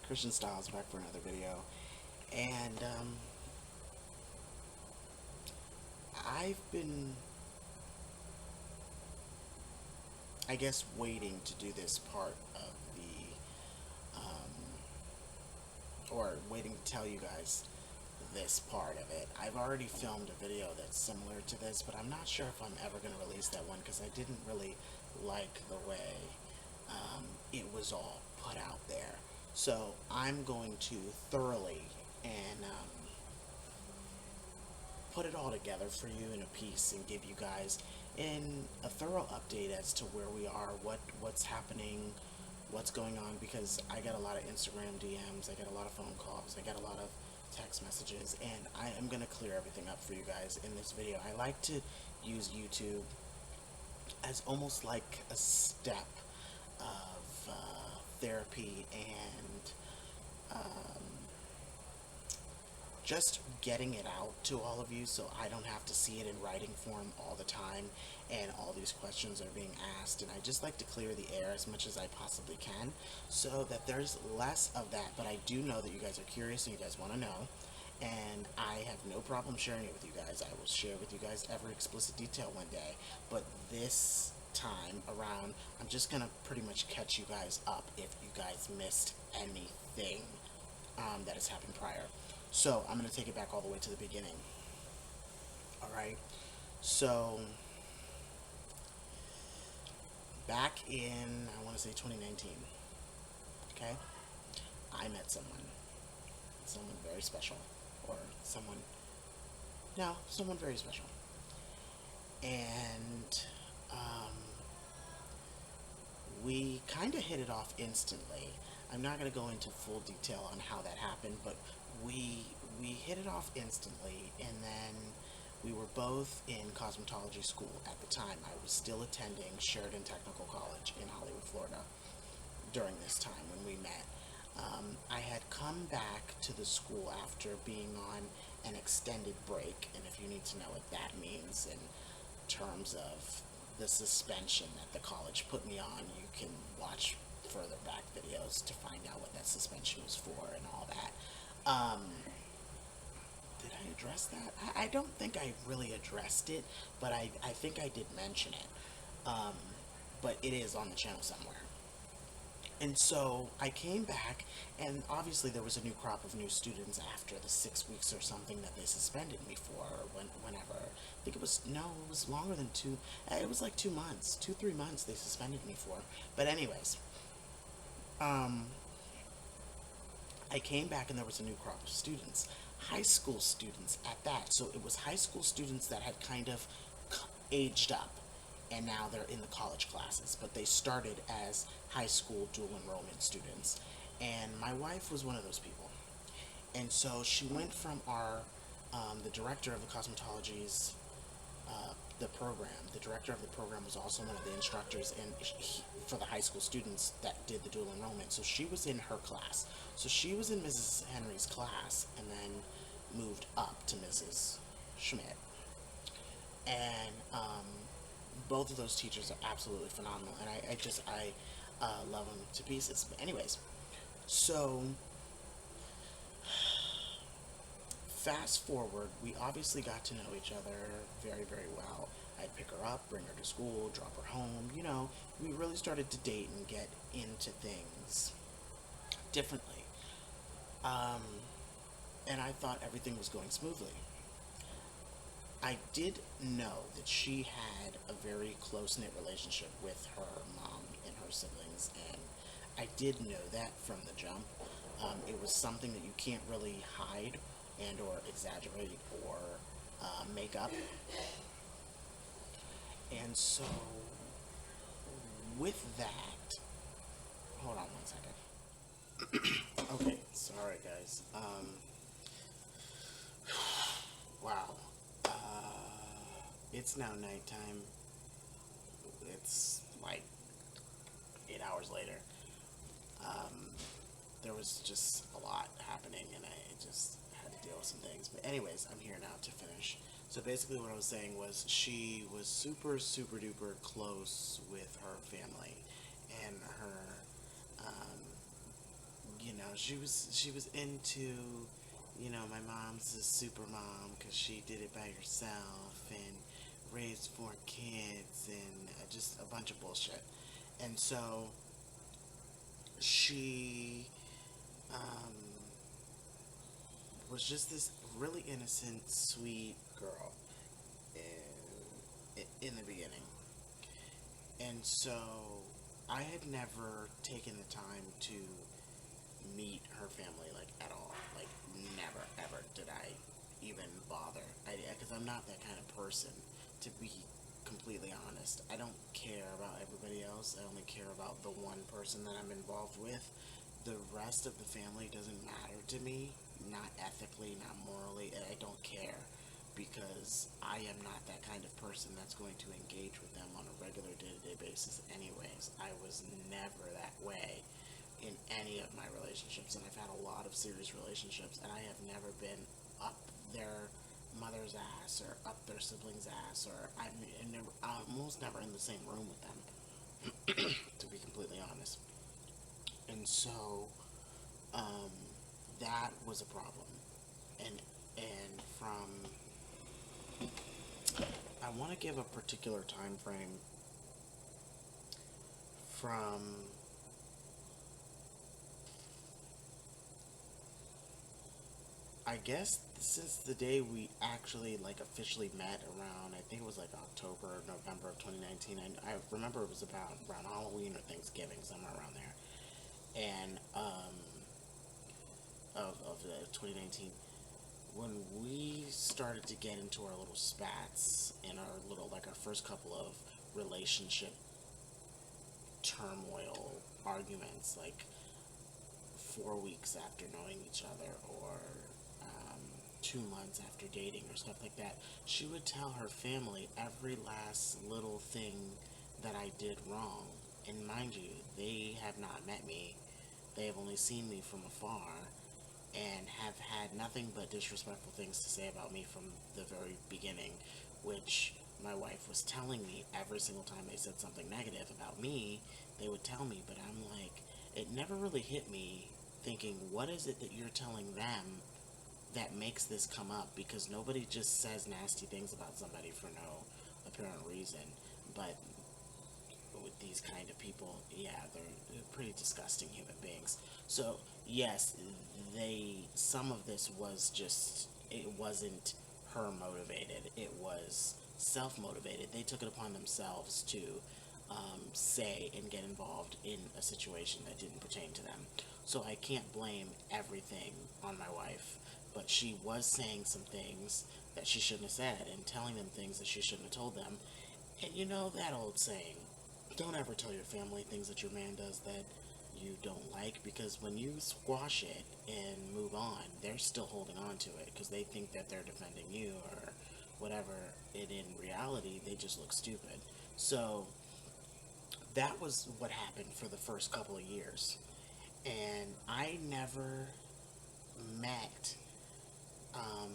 Christian Styles back for another video, and I've been, I guess, waiting to do this part of or waiting to tell you guys this part of it. I've already filmed a video that's similar to this, but I'm not sure if I'm ever going to release that one because I didn't really like the way it was all put out there. So I'm going to thoroughly and put it all together for you in a piece and give you guys in a thorough update as to where we are, what's happening, what's going on, because I get a lot of Instagram DMs, I get a lot of phone calls, I get a lot of text messages, and I am going to clear everything up for you guys in this video. I like to use YouTube as almost like a step of therapy and just getting it out to all of you so I don't have to see it in writing form all the time and all these questions are being asked, and I just like to clear the air as much as I possibly can so that there's less of that. But I do know that you guys are curious and you guys want to know, and I have no problem sharing it with you guys. I will share with you guys every explicit detail one day, but this time around I'm just gonna pretty much catch you guys up if you guys missed anything that has happened prior. So I'm going to take it back all the way to the beginning. Alright, so back in, I want to say 2019, okay, I met someone very special, or someone very special, and we kind of hit it off instantly. I'm not going to go into full detail on how that happened, but we hit it off instantly, and then we were both in cosmetology school at the time. I was still attending Sheridan Technical College in Hollywood, Florida during this time when we met. I had come back to the school after being on an extended break, and if you need to know what that means in terms of the suspension that the college put me on, you can watch further back videos to find out what that suspension was for and all that. Did I address that? I don't think I really addressed it, but I think I did mention it. But it is on the channel somewhere. And so I came back, and obviously there was a new crop of new students after the 6 weeks or something that they suspended me for, or whenever. I think it was, no, it was longer than two. It was like 2 months, 3 months they suspended me for. But anyways, I came back and there was a new crop of students, high school students at that. So it was high school students that had kind of aged up, and now they're in the college classes, but they started as high school dual enrollment students. And my wife was one of those people. And so she went from the director of the cosmetology's the program. The director of the program was also one of the instructors for the high school students that did the dual enrollment. So she was in her class. So she was in Mrs. Henry's class and then moved up to Mrs. Schmidt. And both of those teachers are absolutely phenomenal, and I love them to pieces. But anyways, so fast forward, we obviously got to know each other very, very well. I'd pick her up, bring her to school, drop her home, we really started to date and get into things differently. And I thought everything was going smoothly. I did know that she had a very close-knit relationship with her mom and her siblings, and I did know that from the jump. It was something that you can't really hide and or exaggerate or make up. And so with that, hold on one second. Okay, sorry guys. Wow. It's now nighttime. It's like 8 hours later. There was just a lot happening, and I just had to deal with some things. But anyways, I'm here now to finish. So basically what I was saying was she was super, super duper close with her family and her, she was into, my mom's a super mom because she did it by herself and raised 4 kids and just a bunch of bullshit. And so she um, was just this really innocent, sweet girl in the beginning. And so I had never taken the time to meet her family, like, at all. Like, never, ever did I even bother. Because I'm not that kind of person, to be completely honest. I don't care about everybody else. I only care about the one person that I'm involved with. The rest of the family doesn't matter to me, not ethically, not morally. I don't care because I am not that kind of person that's going to engage with them on a regular day-to-day basis anyways. I was never that way in any of my relationships, and I've had a lot of serious relationships, and I have never been up their mother's ass or up their sibling's ass, or I'm almost never in the same room with them, to be completely honest. And so um, that was a problem. And from I want to give a particular time frame from I guess since the day we actually like officially met around, I think it was like October or November of 2019. I remember it was about around Halloween or Thanksgiving, somewhere around there. And of the 2019, when we started to get into our little spats and our little, like, our first couple of relationship turmoil arguments, like 4 weeks after knowing each other, or 2 months after dating, or stuff like that, she would tell her family every last little thing that I did wrong. And mind you, they have not met me, they have only seen me from afar, and have had nothing but disrespectful things to say about me from the very beginning, which my wife was telling me every single time they said something negative about me, they would tell me, but I'm like, it never really hit me thinking, what is it that you're telling them that makes this come up? Because nobody just says nasty things about somebody for no apparent reason. But with these kind of people, yeah, they're pretty disgusting human beings. So yes, some of this was just, it wasn't her motivated. It was self motivated. They took it upon themselves to say and get involved in a situation that didn't pertain to them. So I can't blame everything on my wife, but she was saying some things that she shouldn't have said and telling them things that she shouldn't have told them. And you know that old saying, don't ever tell your family things that your man does that you don't like, because when you squash it and move on, they're still holding on to it because they think that they're defending you or whatever. And in reality, they just look stupid. So that was what happened for the first couple of years. And I never met um,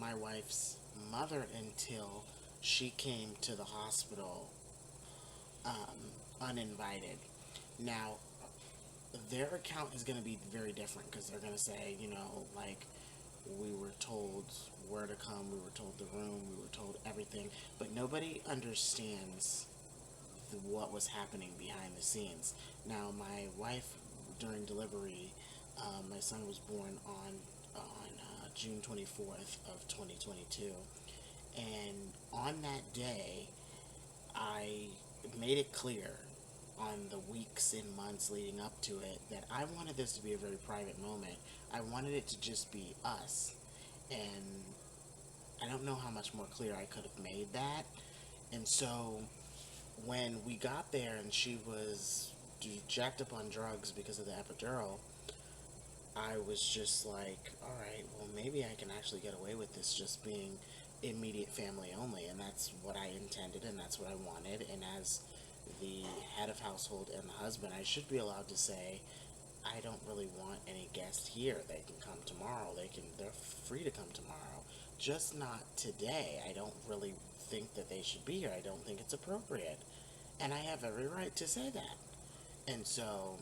my wife's mother until she came to the hospital uninvited. Now, their account is going to be very different because they're going to say, like, we were told where to come, we were told the room, we were told everything, but nobody understands what was happening behind the scenes. Now, my wife, during delivery, my son was born on June 24th of 2022, and on that day, I made it clear on the weeks and months leading up to it that I wanted this to be a very private moment. I wanted it to just be us. And I don't know how much more clear I could have made that. And so when we got there and she was jacked up on drugs because of the epidural, I was just like, all right, well, maybe I can actually get away with this just being immediate family only. And that's what I intended, and that's what I wanted. And as the head of household and the husband, I should be allowed to say, I don't really want any guests here. They can come tomorrow. They're free to come tomorrow. Just not today. I don't really think that they should be here. I don't think it's appropriate. And I have every right to say that. And so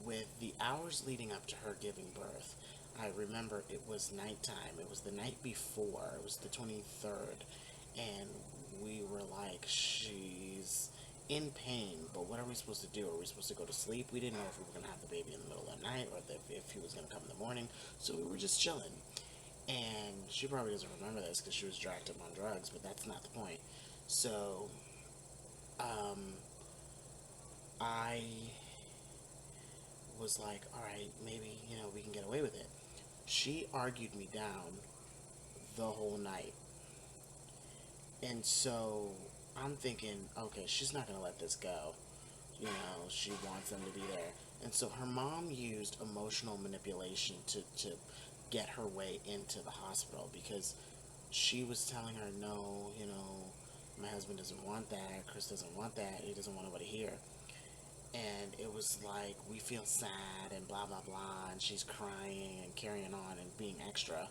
with the hours leading up to her giving birth, I remember it was nighttime. It was the night before. It was the 23rd. And we were like, she's in pain, but what are we supposed to do? Are we supposed to go to sleep? We didn't know if we were going to have the baby in the middle of the night or if he was going to come in the morning. So we were just chilling. And she probably doesn't remember this because she was jacked up on drugs, but that's not the point. So, um, I was like, all right, maybe, we can get away with it. She argued me down the whole night. And so I'm thinking, okay, she's not going to let this go. She wants them to be there. And so her mom used emotional manipulation to get her way into the hospital because she was telling her, no, my husband doesn't want that. Chris doesn't want that. He doesn't want nobody here. And it was like, we feel sad and blah, blah, blah. And she's crying and carrying on and being extra.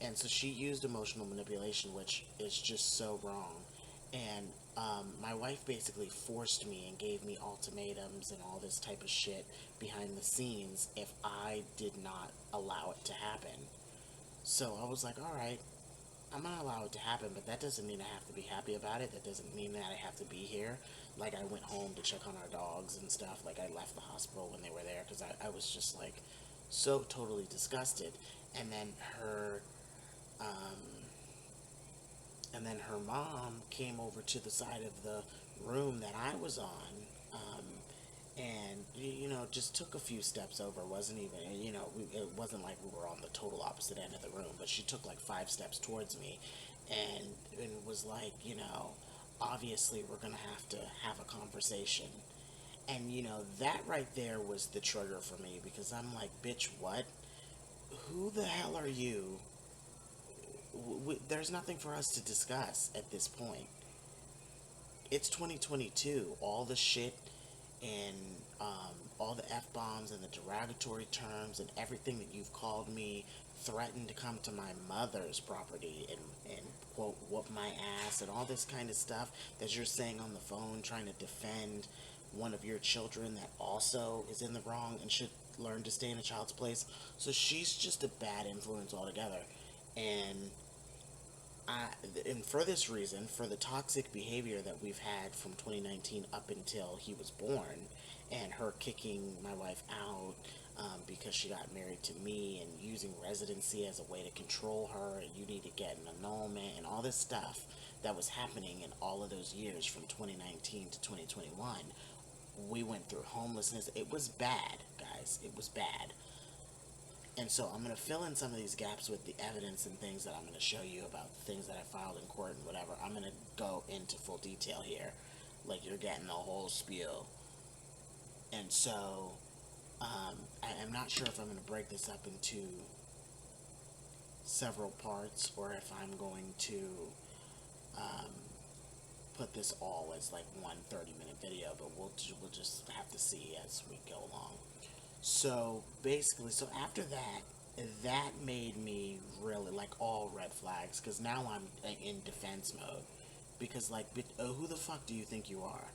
And so she used emotional manipulation, which is just so wrong. And my wife basically forced me and gave me ultimatums and all this type of shit behind the scenes if I did not allow it to happen. So I was like, all right, I'm gonna allow it to happen, but that doesn't mean I have to be happy about it. That doesn't mean that I have to be here. Like, I went home to check on our dogs and stuff. Like, I left the hospital when they were there because I was just like so totally disgusted. And then her um, and then her mom came over to the side of the room that I was on, and just took a few steps over. It wasn't even it wasn't like we were on the total opposite end of the room, but she took like 5 steps towards me, and was like, obviously we're gonna have to have a conversation. And that right there was the trigger for me because I'm like, bitch, what? Who the hell are you? There's nothing for us to discuss at this point. It's 2022. All the shit and all the F bombs and the derogatory terms and everything that you've called me, threatened to come to my mother's property and quote, whoop my ass and all this kind of stuff that you're saying on the phone, trying to defend one of your children that also is in the wrong and should learn to stay in a child's place. So she's just a bad influence altogether. And and for this reason, for the toxic behavior that we've had from 2019 up until he was born, and her kicking my wife out because she got married to me and using residency as a way to control her, and you need to get an annulment, and all this stuff that was happening in all of those years from 2019 to 2021, we went through homelessness. It was bad, guys. It was bad. And so I'm going to fill in some of these gaps with the evidence and things that I'm going to show you about things that I filed in court and whatever. I'm going to go into full detail here. Like, you're getting the whole spiel. And so I'm not sure if I'm going to break this up into several parts or if I'm going to put this all as like one 30-minute video, but we'll just have to see as we go along. So basically, after that made me really like all red flags because now I'm in defense mode because like, who the fuck do you think you are?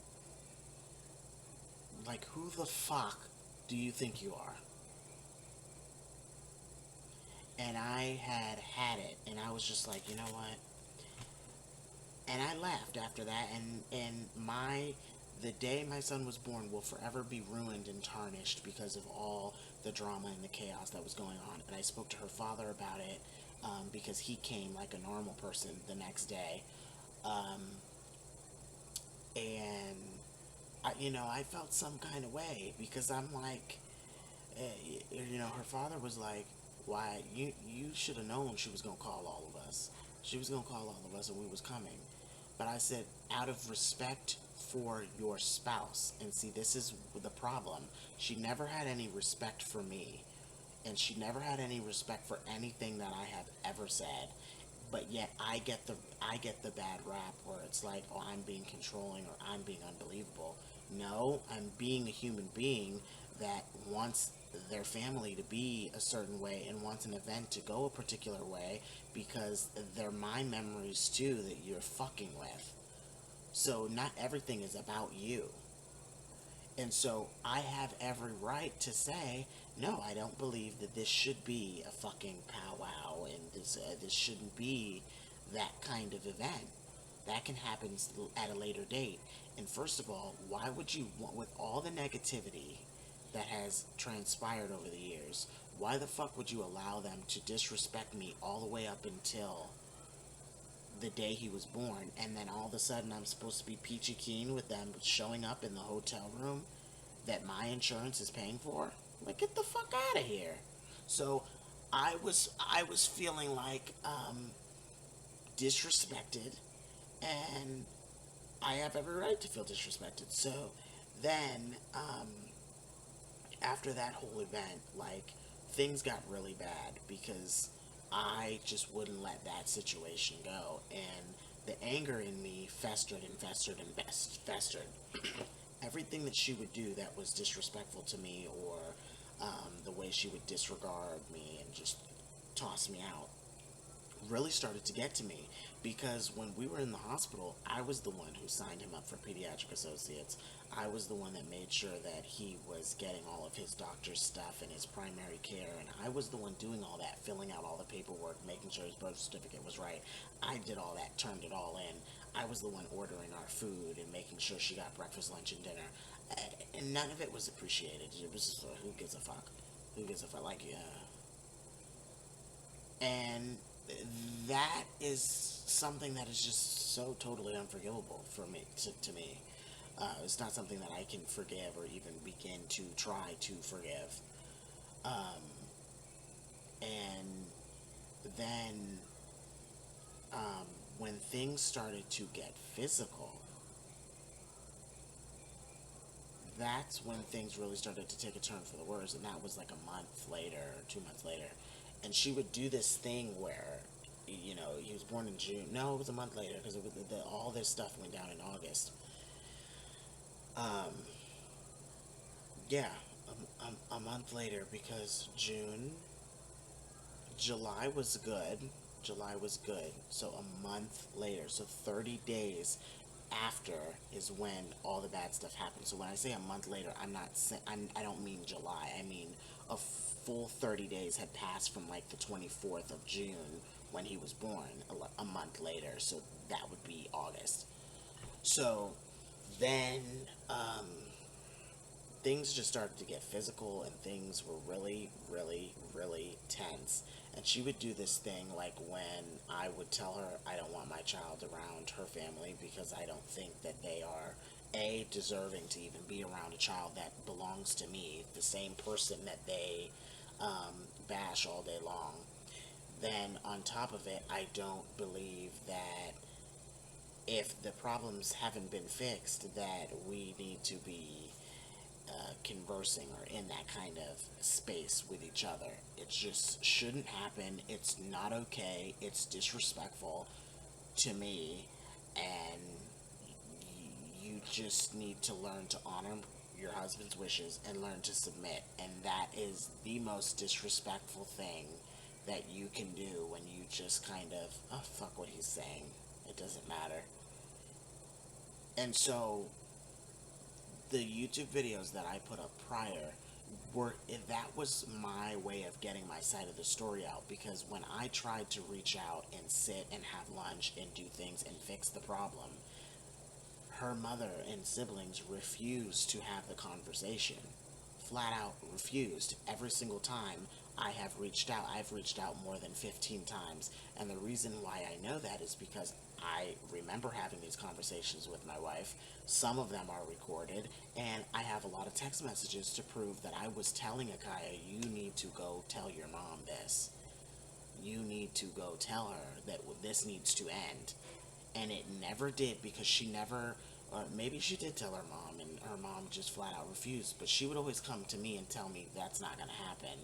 Like, who the fuck do you think you are? And I had it, and I was just like, you know what? And I left after that, and the day my son was born will forever be ruined and tarnished because of all the drama and the chaos that was going on. And I spoke to her father about it because he came like a normal person the next day, and I felt some kind of way because I'm like, her father was like, why you should have known she was gonna call all of us. She was gonna call all of us, and we was coming. But I said, out of respect for your spouse, and see, this is the problem. She never had any respect for me, and she never had any respect for anything that I have ever said. But yet I get the bad rap where it's like, oh, I'm being controlling or I'm being unbelievable. No, I'm being a human being that wants their family to be a certain way and wants an event to go a particular way because they're my memories too that you're fucking with. So not everything is about you. And so I have every right to say, no, I don't believe that this should be a fucking powwow, and this shouldn't be that kind of event. That can happen at a later date. And first of all, why would you want, with all the negativity that has transpired over the years, why the fuck would you allow them to disrespect me all the way up until the day he was born, and then all of a sudden I'm supposed to be peachy keen with them showing up in the hotel room that my insurance is paying for? Like, get the fuck out of here. So I was feeling like disrespected, and I have every right to feel disrespected. So then, after that whole event, like, things got really bad because I just wouldn't let that situation go, and the anger in me festered and festered and festered. Everything that she would do that was disrespectful to me, or the way she would disregard me and just toss me out, really started to get to me, because when we were in the hospital, I was the one who signed him up for pediatric associates. I was the one that made sure that he was getting all of his doctor's stuff and his primary care, and I was the one doing all that, filling out all the paperwork, making sure his birth certificate was right. I did all that, turned it all in. I was the one ordering our food and making sure she got breakfast, lunch, and dinner. And none of it was appreciated. It was just like, who gives a fuck? Who gives a fuck? Like, yeah. And that is something that is just so totally unforgivable for me, to me. It's not something that I can forgive or even begin to try to forgive. And then, when things started to get physical, that's when things really started to take a turn for the worse. And that was like a month later, or 2 months later. And she would do this thing where, he was born in June. No, it was a month later, because all this stuff went down in August. Um, yeah, a month later, because July was good. July was good. So a month later, so 30 days after is when all the bad stuff happened. So when I say a month later, I don't mean July. I mean a full 30 days had passed from like the 24th of June when he was born, a month later. So that would be August. So then, things just started to get physical, and things were really, really, really tense. And she would do this thing like when I would tell her I don't want my child around her family because I don't think that they are A, deserving to even be around a child that belongs to me, the same person that they bash all day long. Then on top of it, I don't believe that if the problems haven't been fixed, that we need to be conversing or in that kind of space with each other. It just shouldn't happen. It's not okay. It's disrespectful to me, and you just need to learn to honor your husband's wishes and learn to submit. And that is the most disrespectful thing that you can do, when you just kind of, oh, fuck what he's saying. It doesn't matter. And so the YouTube videos that I put up prior that was my way of getting my side of the story out, because when I tried to reach out and sit and have lunch and do things and fix the problem, her mother and siblings refused to have the conversation. Flat out refused. Every single time I've reached out more than 15 times. And the reason why I know that is because I remember having these conversations with my wife. Some of them are recorded, and I have a lot of text messages to prove that I was telling Akaya, you need to go tell your mom this. You need to go tell her that this needs to end. And it never did, because she never, or maybe she did tell her mom, and her mom just flat out refused, but she would always come to me and tell me that's not going to happen.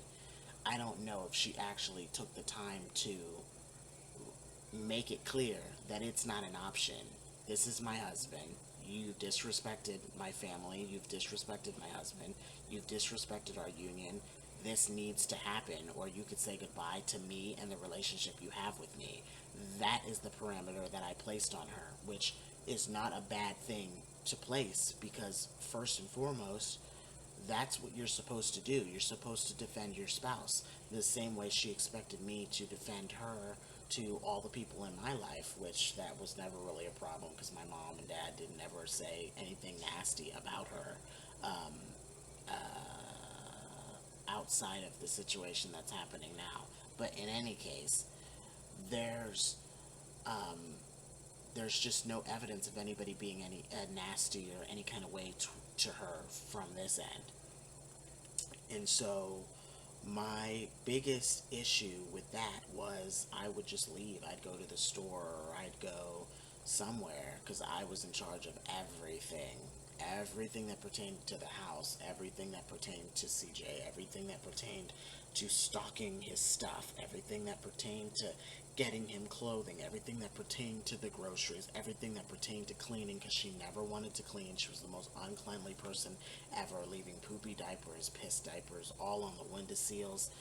I don't know if she actually took the time to make it clear that it's not an option. This is my husband. You disrespected my family. You've disrespected my husband. You've disrespected our union. This needs to happen, or you could say goodbye to me and the relationship you have with me. That is the parameter that I placed on her, which is not a bad thing to place, because first and foremost, that's what you're supposed to do. You're supposed to defend your spouse the same way she expected me to defend her to all the people in my life, which that was never really a problem because my mom and dad didn't ever say anything nasty about her outside of the situation that's happening now. But in any case, there's there's just no evidence of anybody being any nasty or any kind of way to her from this end. And so my biggest issue with that was I would just leave. I'd go to the store or I'd go somewhere because I was in charge of everything. Everything that pertained to the house, everything that pertained to CJ, everything that pertained to stocking his stuff, everything that pertained to getting him clothing, everything that pertained to the groceries, everything that pertained to cleaning, because she never wanted to clean. She was the most uncleanly person ever, leaving poopy diapers, piss diapers, all on the windowsills,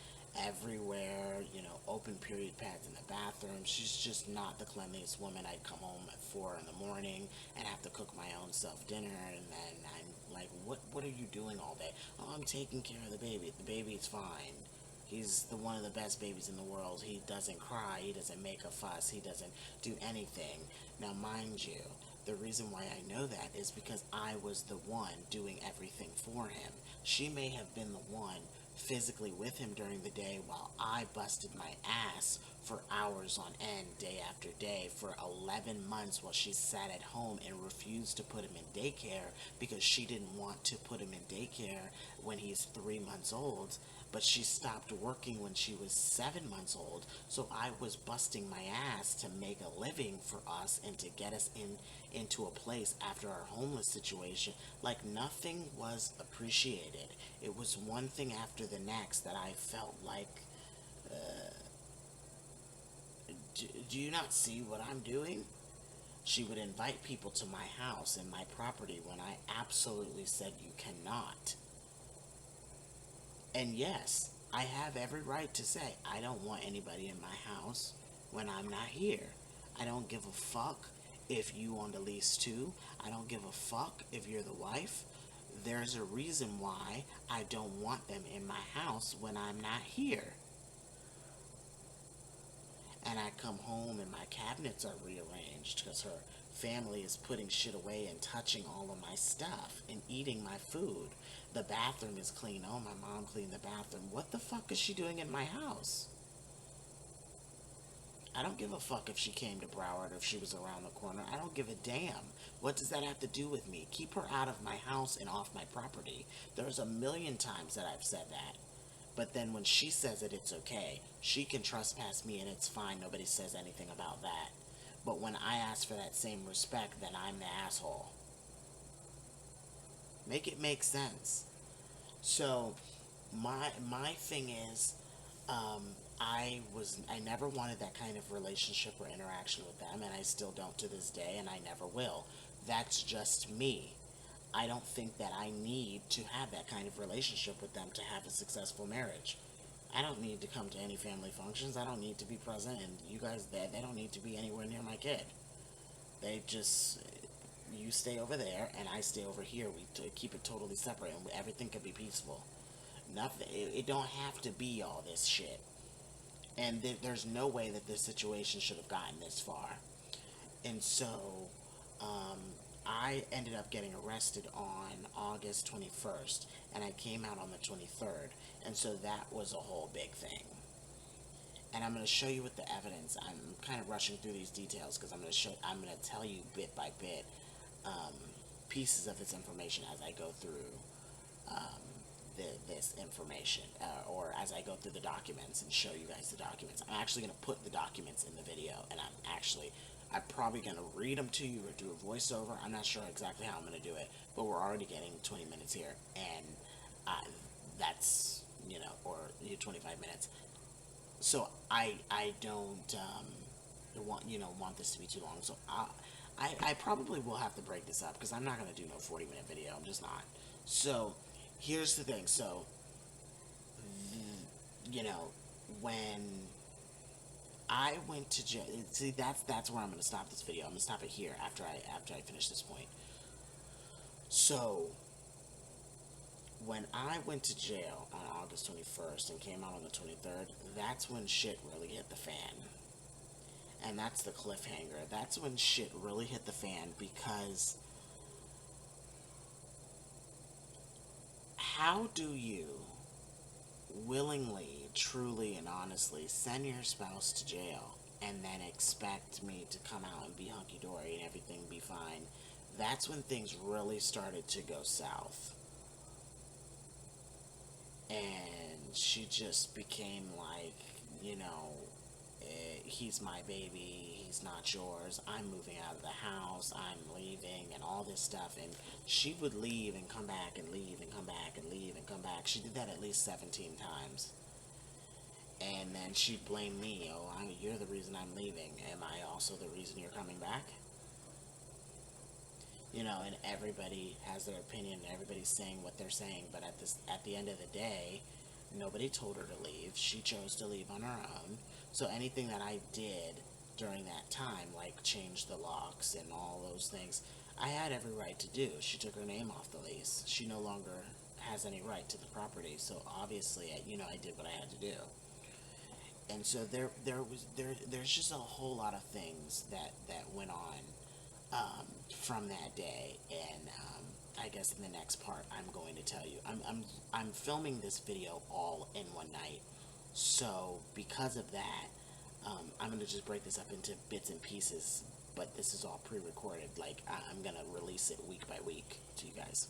everywhere, open period pads in the bathroom. She's just not the cleanliest woman. I'd come home at 4 in the morning and have to cook my own self dinner, and then I'm like, what are you doing all day? Oh, I'm taking care of the baby. The baby's fine. He's one of the best babies in the world. He doesn't cry. He doesn't make a fuss. He doesn't do anything. Now, mind you, the reason why I know that is because I was the one doing everything for him. She may have been the one physically with him during the day while I busted my ass for hours on end, day after day, for 11 months while she sat at home and refused to put him in daycare because she didn't want to put him in daycare when he's 3 months old. But she stopped working when she was 7 months old, so I was busting my ass to make a living for us and to get us into a place after our homeless situation. Like, nothing was appreciated. It was one thing after the next that I felt like, do you not see what I'm doing? She would invite people to my house and my property when I absolutely said you cannot. And yes, I have every right to say I don't want anybody in my house when I'm not here. I don't give a fuck if you on the lease too. I don't give a fuck if you're the wife. There's a reason why I don't want them in my house when I'm not here. And I come home and my cabinets are rearranged because her family is putting shit away and touching all of my stuff and eating my food. The bathroom is clean. Oh, my mom cleaned the bathroom. What the fuck is she doing in my house? I don't give a fuck if she came to Broward or if she was around the corner. I don't give a damn. What does that have to do with me? Keep her out of my house and off my property. There's a million times that I've said that. But then when she says it, it's okay. She can trespass me and it's fine. Nobody says anything about that. But when I ask for that same respect, then I'm the asshole. Make it make sense. So my thing is, I never wanted that kind of relationship or interaction with them, and I still don't to this day, and I never will. That's just me. I don't think that I need to have that kind of relationship with them to have a successful marriage. I don't need to come to any family functions. I don't need to be present, and you guys, they don't need to be anywhere near my kid. They just, you stay over there, and I stay over here. We keep it totally separate, and everything can be peaceful. Nothing. It don't have to be all this shit. And there's no way that this situation should have gotten this far. And so, I ended up getting arrested on August 21st, and I came out on the 23rd. And so that was a whole big thing. And I'm going to show you with the evidence. I'm kind of rushing through these details because I'm going to tell you bit by bit pieces of this information as I go through this information, or as I go through the documents and show you guys the documents. I'm actually going to put the documents in the video, and I'm probably going to read them to you or do a voiceover. I'm not sure exactly how I'm going to do it, but we're already getting 20 minutes here, and that's, or 25 minutes. So I don't want this to be too long. So I probably will have to break this up because I'm not going to do no 40-minute video. I'm just not. So here's the thing. So when I went to jail, see, that's where I'm going to stop this video. I'm going to stop it here after I finish this point. So when I went to jail on August 21st and came out on the 23rd, that's when shit really hit the fan. And that's the cliffhanger. That's when shit really hit the fan, because how do you willingly, truly, and honestly send your spouse to jail and then expect me to come out and be hunky dory and everything be fine? That's when things really started to go south. And she just became like, you know, he's my baby, he's not yours, I'm moving out of the house, I'm leaving, and all this stuff. And she would leave and come back and leave and come back and leave and come back. She did that at least 17 times. And then she'd blame me. Oh, you're the reason I'm leaving. Am I also the reason you're coming back? You know, and everybody has their opinion, everybody's saying what they're saying, but at the end of the day, nobody told her to leave. She chose to leave on her own. So anything that I did during that time, like change the locks and all those things, I had every right to do. She took her name off the lease. She no longer has any right to the property. So obviously, I did what I had to do. And so there's just a whole lot of things that went on from that day. And I guess in the next part, I'm going to tell you. I'm filming this video all in one night. So because of that, I'm going to just break this up into bits and pieces. But this is all pre-recorded. Like, I'm going to release it week by week to you guys.